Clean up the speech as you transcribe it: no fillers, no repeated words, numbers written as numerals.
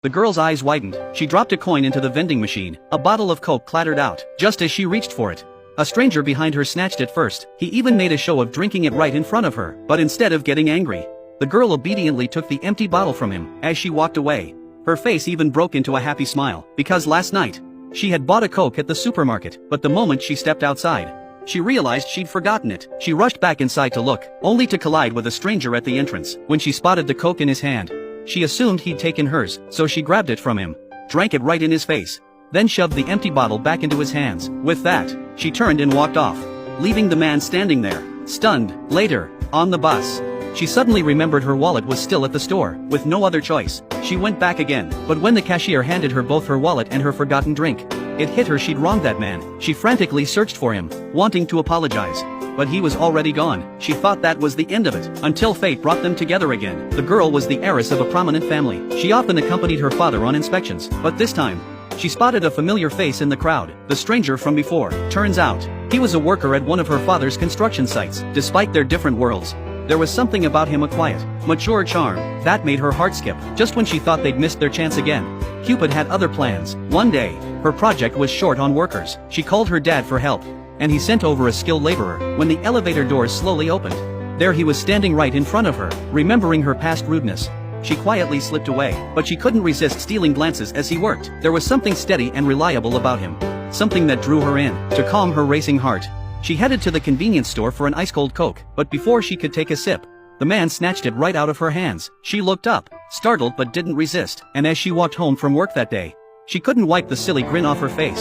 The girl's eyes widened. She dropped a coin into the vending machine. A bottle of Coke clattered out, just as she reached for it. A stranger behind her snatched it first. He even made a show of drinking it right in front of her, but instead of getting angry, the girl obediently took the empty bottle from him. As she walked away, her face even broke into a happy smile, because last night, she had bought a Coke at the supermarket, but the moment she stepped outside, she realized she'd forgotten it. She rushed back inside to look, only to collide with a stranger at the entrance. When she spotted the Coke in his hand, she assumed he'd taken hers, so she grabbed it from him, drank it right in his face, then shoved the empty bottle back into his hands. With that, she turned and walked off, leaving the man standing there, stunned. Later, on the bus, she suddenly remembered her wallet was still at the store. With no other choice, she went back again, but when the cashier handed her both her wallet and her forgotten drink, it hit her she'd wronged that man. She frantically searched for him, wanting to apologize, but he was already gone. She thought that was the end of it, until fate brought them together again. The girl was the heiress of a prominent family. She often accompanied her father on inspections, but this time, she spotted a familiar face in the crowd, the stranger from before. Turns out, he was a worker at one of her father's construction sites. Despite their different worlds, there was something about him, a quiet, mature charm, that made her heart skip. Just when she thought they'd missed their chance again, Cupid had other plans. One day, her project was short on workers. She called her dad for help, and he sent over a skilled laborer. When the elevator doors slowly opened, there he was standing right in front of her. Remembering her past rudeness, she quietly slipped away, but she couldn't resist stealing glances as he worked. There was something steady and reliable about him, something that drew her in. To calm her racing heart, she headed to the convenience store for an ice-cold Coke, but before she could take a sip, the man snatched it right out of her hands. She looked up, startled but didn't resist, and as she walked home from work that day, she couldn't wipe the silly grin off her face.